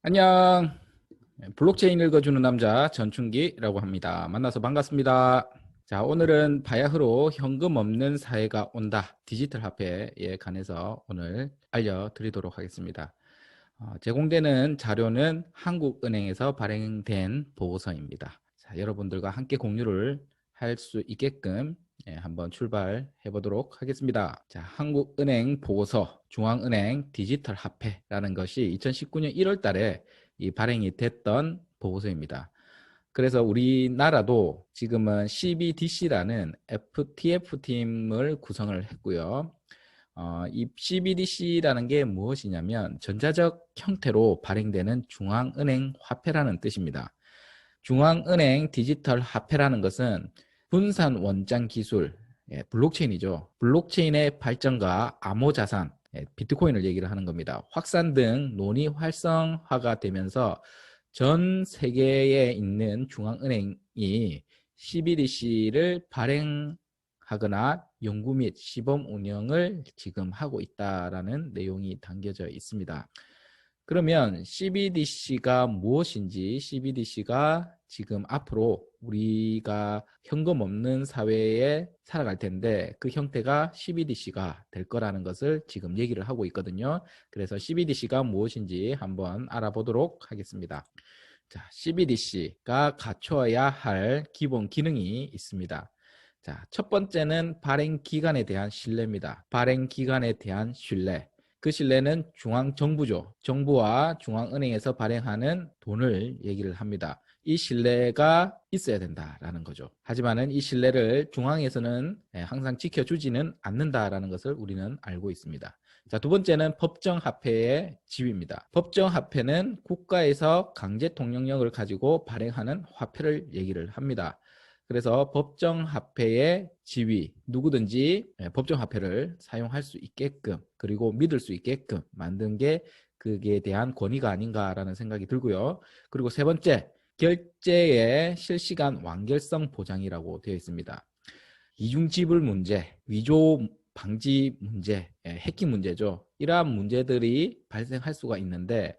안녕. 블록체인 읽어주는 남자 전춘기라고 합니다. 만나서 반갑습니다. 자, 오늘은 바야흐로 현금 없는 사회가 온다. 디지털 화폐에 관해서 오늘 알려드리도록 하겠습니다. 제공되는 자료는 한국은행에서 발행된 보고서입니다. 자, 여러분들과 함께 공유를 할 수 있게끔 한번 출발해 보도록 하겠습니다. 자, 한국은행 보고서 중앙은행 디지털 화폐라는 것이 2019년 1월 달에 발행이 됐던 보고서입니다. 그래서 우리나라도 지금은 CBDC라는 FTF 팀을 구성을 했고요. 이 CBDC라는 게 무엇이냐면 전자적 형태로 발행되는 중앙은행 화폐라는 뜻입니다. 중앙은행 디지털 화폐라는 것은 분산 원장 기술, 블록체인이죠. 블록체인의 발전과 암호자산, 비트코인을 얘기를 하는 겁니다. 확산 등 논의 활성화가 되면서 전 세계에 있는 중앙은행이 CBDC를 발행하거나 연구 및 시범 운영을 지금 하고 있다라는 내용이 담겨져 있습니다. 그러면 CBDC가 무엇인지, CBDC가 지금 앞으로 우리가 현금 없는 사회에 살아갈 텐데 그 형태가 CBDC가 될 거라는 것을 지금 얘기를 하고 있거든요. 그래서 CBDC가 무엇인지 한번 알아보도록 하겠습니다. 자, CBDC가 갖춰야 할 기본 기능이 있습니다. 자, 첫 번째는 발행 기관에 대한 신뢰입니다. 발행 기관에 대한 신뢰. 그 신뢰는 중앙정부죠. 정부와 중앙은행에서 발행하는 돈을 얘기를 합니다. 이 신뢰가 있어야 된다라는 거죠. 하지만은 이 신뢰를 중앙에서는 항상 지켜주지는 않는다라는 것을 우리는 알고 있습니다. 자, 두 번째는 법정화폐의 지위입니다. 법정화폐는 국가에서 강제 통용력을 가지고 발행하는 화폐를 얘기를 합니다. 그래서 법정화폐의 지위, 누구든지 법정화폐를 사용할 수 있게끔 그리고 믿을 수 있게끔 만든 게 그에 대한 권위가 아닌가라는 생각이 들고요. 그리고 세 번째, 결제의 실시간 완결성 보장이라고 되어 있습니다. 이중지불 문제, 위조 방지 문제, 해킹 문제죠. 이러한 문제들이 발생할 수가 있는데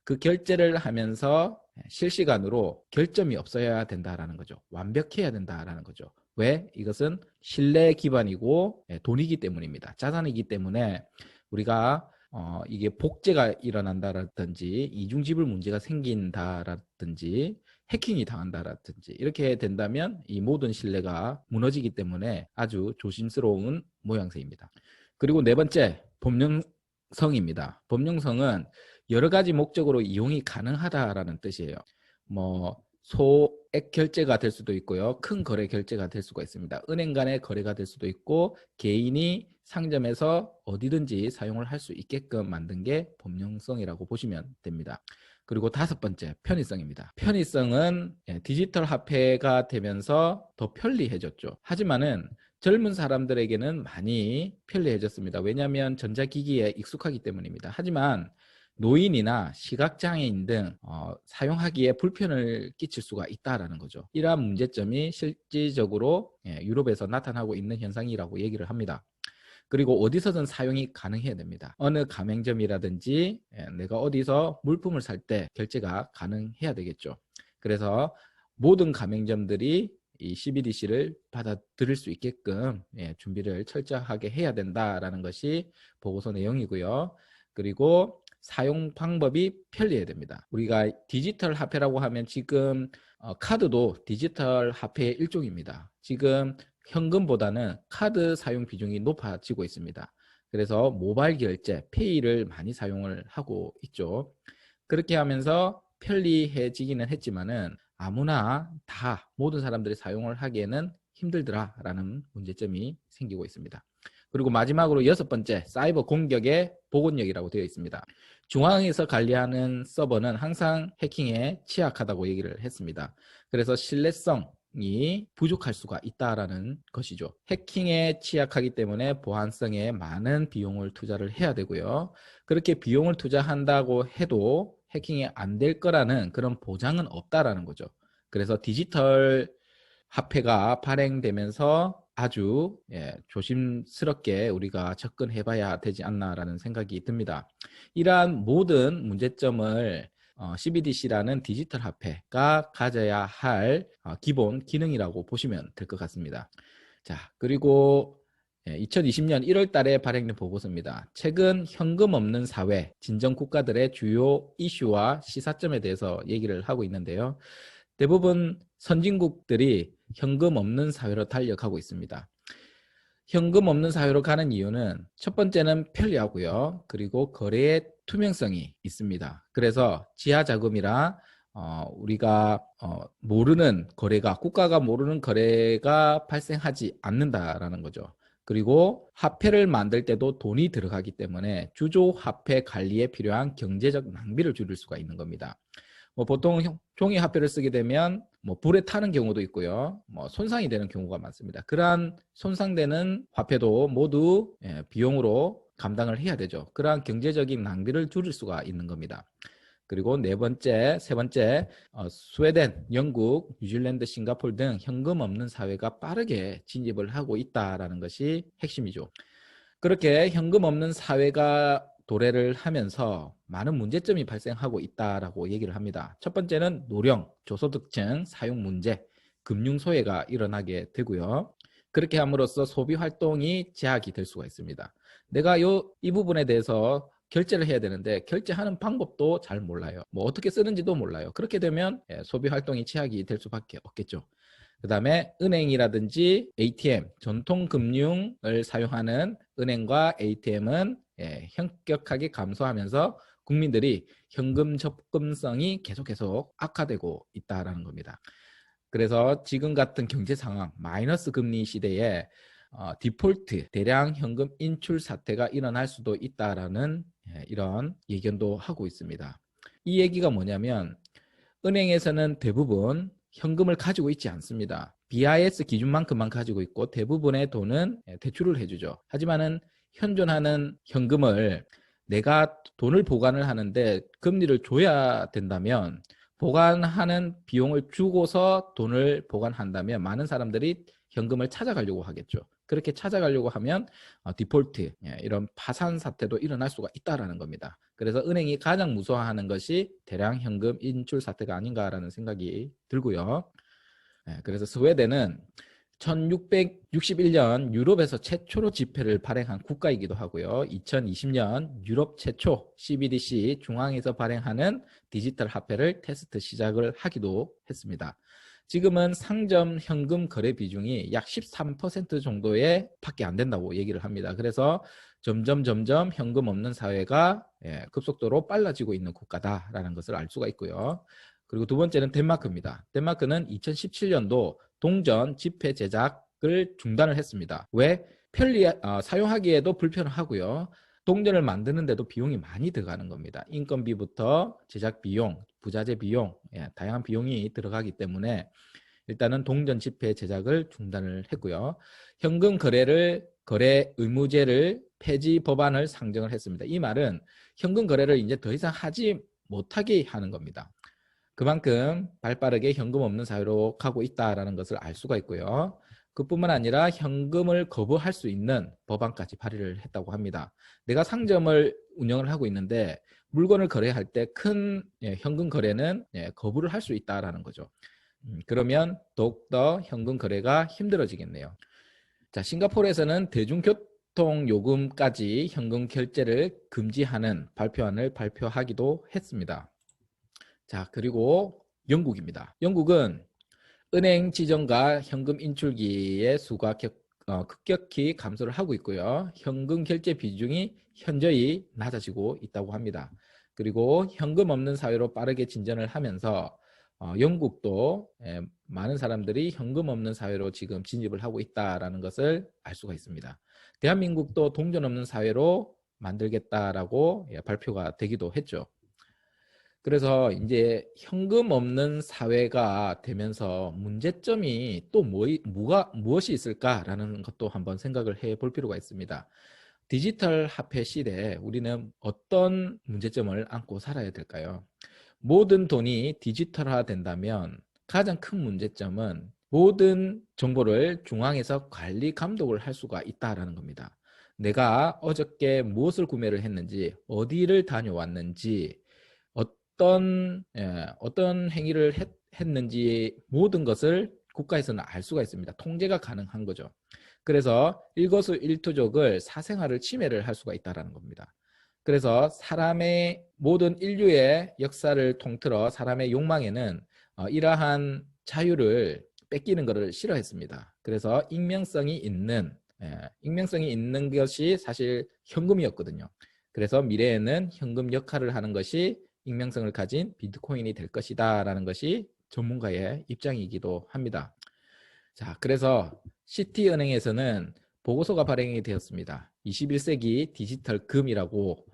그 결제를 하면서 실시간으로 결점이 없어야 된다라는 거죠. 완벽해야 된다라는 거죠. 왜? 이것은 신뢰 기반이고 돈이기 때문입니다. 자산이기 때문에 우리가 이게 복제가 일어난다라든지 이중지불 문제가 생긴다라든지 해킹이 당한다라든지 이렇게 된다면 이 모든 신뢰가 무너지기 때문에 아주 조심스러운 모양새입니다. 그리고 네 번째, 법령성입니다. 법령성은 여러 가지 목적으로 이용이 가능하다라는 뜻이에요. 뭐 소액 결제가 될 수도 있고요. 큰 거래 결제가 될 수가 있습니다. 은행 간의 거래가 될 수도 있고 개인이 상점에서 어디든지 사용을 할 수 있게끔 만든 게 법령성이라고 보시면 됩니다. 그리고 다섯 번째, 편의성입니다. 편의성은 디지털 화폐가 되면서 더 편리해졌죠. 하지만은 젊은 사람들에게는 많이 편리해졌습니다. 왜냐하면 전자기기에 익숙하기 때문입니다. 하지만 노인이나 시각장애인 등 사용하기에 불편을 끼칠 수가 있다는 거죠. 이러한 문제점이 실질적으로 유럽에서 나타나고 있는 현상이라고 얘기를 합니다. 그리고 어디서든 사용이 가능해야 됩니다. 어느 가맹점이라든지 내가 어디서 물품을 살 때 결제가 가능해야 되겠죠. 그래서 모든 가맹점들이 이 CBDC를 받아들일 수 있게끔 준비를 철저하게 해야 된다라는 것이 보고서 내용이고요. 그리고 사용 방법이 편리해야 됩니다. 우리가 디지털 화폐라고 하면 지금 카드도 디지털 화폐의 일종입니다. 지금 현금보다는 카드 사용 비중이 높아지고 있습니다. 그래서 모바일 결제, 페이를 많이 사용을 하고 있죠. 그렇게 하면서 편리해지기는 했지만은 아무나 다 모든 사람들이 사용을 하기에는 힘들더라라는 문제점이 생기고 있습니다. 그리고 마지막으로 여섯 번째, 사이버 공격의 복원력이라고 되어 있습니다. 중앙에서 관리하는 서버는 항상 해킹에 취약하다고 얘기를 했습니다. 그래서 신뢰성이 부족할 수가 있다라는 것이죠. 해킹에 취약하기 때문에 보안성에 많은 비용을 투자를 해야 되고요. 그렇게 비용을 투자한다고 해도 해킹이 안 될 거라는 그런 보장은 없다라는 거죠. 그래서 디지털 화폐가 발행되면서 아주 조심스럽게 우리가 접근해 봐야 되지 않나라는 생각이 듭니다. 이러한 모든 문제점을 CBDC라는 디지털 화폐가 가져야 할 기본 기능이라고 보시면 될 것 같습니다. 자, 그리고 2020년 1월 달에 발행된 보고서입니다. 최근 현금 없는 사회, 진정 국가들의 주요 이슈와 시사점에 대해서 얘기를 하고 있는데요. 대부분 선진국들이 현금 없는 사회로 달려가고 있습니다. 현금 없는 사회로 가는 이유는 첫 번째는 편리하고요. 그리고 거래의 투명성이 있습니다. 그래서 지하 자금이라 우리가 모르는 거래가, 국가가 모르는 거래가 발생하지 않는다라는 거죠. 그리고 화폐를 만들 때도 돈이 들어가기 때문에 주조 화폐 관리에 필요한 경제적 낭비를 줄일 수가 있는 겁니다. 보통 종이 화폐를 쓰게 되면 불에 타는 경우도 있고요. 손상이 되는 경우가 많습니다. 그러한 손상되는 화폐도 모두 비용으로 감당을 해야 되죠. 그러한 경제적인 낭비를 줄일 수가 있는 겁니다. 그리고 세 번째, 스웨덴, 영국, 뉴질랜드, 싱가포르 등 현금 없는 사회가 빠르게 진입을 하고 있다는 것이 핵심이죠. 그렇게 현금 없는 사회가 도래를 하면서 많은 문제점이 발생하고 있다라고 얘기를 합니다. 첫 번째는 노령, 저소득층 사용 문제, 금융 소외가 일어나게 되고요. 그렇게 함으로써 소비 활동이 제약이 될 수가 있습니다. 내가 이 부분에 대해서 결제를 해야 되는데 결제하는 방법도 잘 몰라요. 어떻게 쓰는지도 몰라요. 그렇게 되면 소비 활동이 제약이 될 수밖에 없겠죠. 그 다음에 은행이라든지 ATM, 전통금융을 사용하는 은행과 ATM은 현격하게 감소하면서 국민들이 현금 접근성이 계속 악화되고 있다는 겁니다. 그래서 지금 같은 경제 상황, 마이너스 금리 시대에 디폴트, 대량 현금 인출 사태가 일어날 수도 있다라는 이런 예견도 하고 있습니다. 이 얘기가 뭐냐면 은행에서는 대부분 현금을 가지고 있지 않습니다. BIS 기준만큼만 가지고 있고 대부분의 돈은 대출을 해주죠. 하지만은 현존하는 현금을 내가 돈을 보관을 하는데 금리를 줘야 된다면 보관하는 비용을 주고서 돈을 보관한다면 많은 사람들이 현금을 찾아가려고 하겠죠. 그렇게 찾아가려고 하면 디폴트, 이런 파산 사태도 일어날 수가 있다는 겁니다. 그래서 은행이 가장 무서워하는 것이 대량 현금 인출 사태가 아닌가라는 생각이 들고요. 그래서 스웨덴은 1661년 유럽에서 최초로 지폐를 발행한 국가이기도 하고요. 2020년 유럽 최초 CBDC 중앙에서 발행하는 디지털 화폐를 테스트 시작을 하기도 했습니다. 지금은 상점 현금 거래 비중이 약 13% 정도에 밖에 안 된다고 얘기를 합니다. 그래서 점점 현금 없는 사회가 급속도로 빨라지고 있는 국가다라는 것을 알 수가 있고요. 그리고 두 번째는 덴마크입니다. 덴마크는 2017년도 동전 지폐 제작을 중단을 했습니다. 왜? 사용하기에도 불편하고요. 동전을 만드는데도 비용이 많이 들어가는 겁니다. 인건비부터 제작 비용, 부자재 비용, 다양한 비용이 들어가기 때문에 일단은 동전 지폐 제작을 중단을 했고요. 현금 거래 의무제를 폐지 법안을 상정을 했습니다. 이 말은 현금 거래를 이제 더 이상 하지 못하게 하는 겁니다. 그만큼 발빠르게 현금 없는 사회로 가고 있다는 것을 알 수가 있고요. 그뿐만 아니라 현금을 거부할 수 있는 법안까지 발의를 했다고 합니다. 내가 상점을 운영을 하고 있는데 물건을 거래할 때 큰 현금 거래는 거부를 할 수 있다는 거죠. 그러면 더욱더 현금 거래가 힘들어지겠네요. 자, 싱가포르에서는 대중교통 요금까지 현금 결제를 금지하는 발표안을 발표하기도 했습니다. 자, 그리고 영국입니다. 영국은 은행 지정과 현금 인출기의 수가 급격히 감소를 하고 있고요. 현금 결제 비중이 현저히 낮아지고 있다고 합니다. 그리고 현금 없는 사회로 빠르게 진전을 하면서 영국도 많은 사람들이 현금 없는 사회로 지금 진입을 하고 있다는 것을 알 수가 있습니다. 대한민국도 동전 없는 사회로 만들겠다라고 발표가 되기도 했죠. 그래서 이제 현금 없는 사회가 되면서 문제점이 또 무엇이 있을까라는 것도 한번 생각을 해볼 필요가 있습니다. 디지털 화폐 시대에 우리는 어떤 문제점을 안고 살아야 될까요? 모든 돈이 디지털화 된다면 가장 큰 문제점은 모든 정보를 중앙에서 관리 감독을 할 수가 있다는 겁니다. 내가 어저께 무엇을 구매를 했는지, 어디를 다녀왔는지, 어떤 행위를 했는지 모든 것을 국가에서는 알 수가 있습니다. 통제가 가능한 거죠. 그래서 일거수일투족을 사생활을 침해를 할 수가 있다는 겁니다. 그래서 사람의 모든 인류의 역사를 통틀어 사람의 욕망에는 이러한 자유를 뺏기는 것을 싫어했습니다. 그래서 익명성이 있는 것이 사실 현금이었거든요. 그래서 미래에는 현금 역할을 하는 것이 익명성을 가진 비트코인이 될 것이다 라는 것이 전문가의 입장이기도 합니다. 자, 그래서 시티은행에서는 보고서가 발행이 되었습니다. 21세기 디지털 금이라고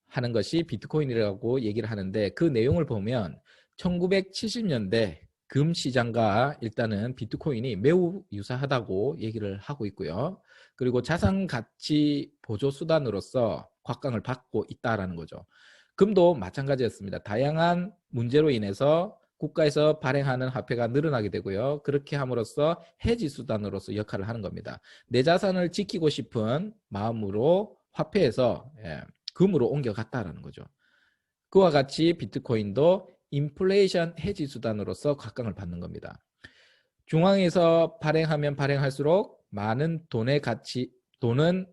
하는 것이 비트코인이라고 얘기를 하는데, 그 내용을 보면 1970년대 금 시장과 일단은 비트코인이 매우 유사하다고 얘기를 하고 있고요. 그리고 자산 가치 보조 수단으로서 곽강을 받고 있다라는 거죠. 금도 마찬가지였습니다. 다양한 문제로 인해서 국가에서 발행하는 화폐가 늘어나게 되고요. 그렇게 함으로써 해지 수단으로서 역할을 하는 겁니다. 내 자산을 지키고 싶은 마음으로 화폐에서 금으로 옮겨갔다라는 거죠. 그와 같이 비트코인도 인플레이션 해지 수단으로서 곽강을 받는 겁니다. 중앙에서 발행하면 발행할수록 많은 돈은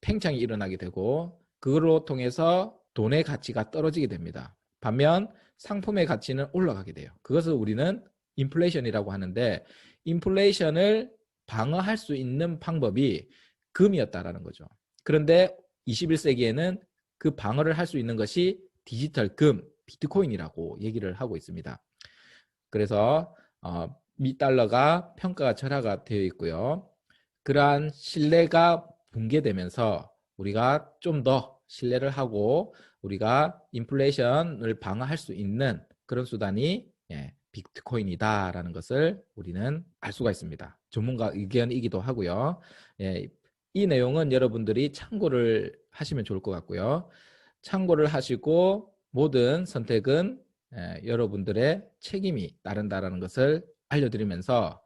팽창이 일어나게 되고, 그걸로 통해서 돈의 가치가 떨어지게 됩니다. 반면 상품의 가치는 올라가게 돼요. 그것을 우리는 인플레이션이라고 하는데, 인플레이션을 방어할 수 있는 방법이 금이었다라는 거죠. 그런데 21세기에는 그 방어를 할 수 있는 것이 디지털 금, 비트코인이라고 얘기를 하고 있습니다. 그래서 미달러가 평가가 절하가 되어 있고요. 그러한 신뢰가 붕괴되면서 우리가 좀 더 신뢰를 하고 우리가 인플레이션을 방어할 수 있는 그런 수단이 비트코인이다라는 것을 우리는 알 수가 있습니다. 전문가 의견이기도 하고요. 이 내용은 여러분들이 참고를 하시면 좋을 것 같고요. 참고를 하시고 모든 선택은 여러분들의 책임이 따른다는 것을 알려드리면서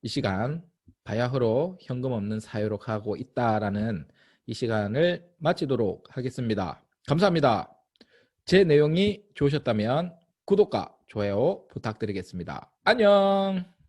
이 시간 바야흐로 현금 없는 사회로 가고 있다라는 이 시간을 마치도록 하겠습니다. 감사합니다. 제 내용이 좋으셨다면 구독과 좋아요 부탁드리겠습니다. 안녕.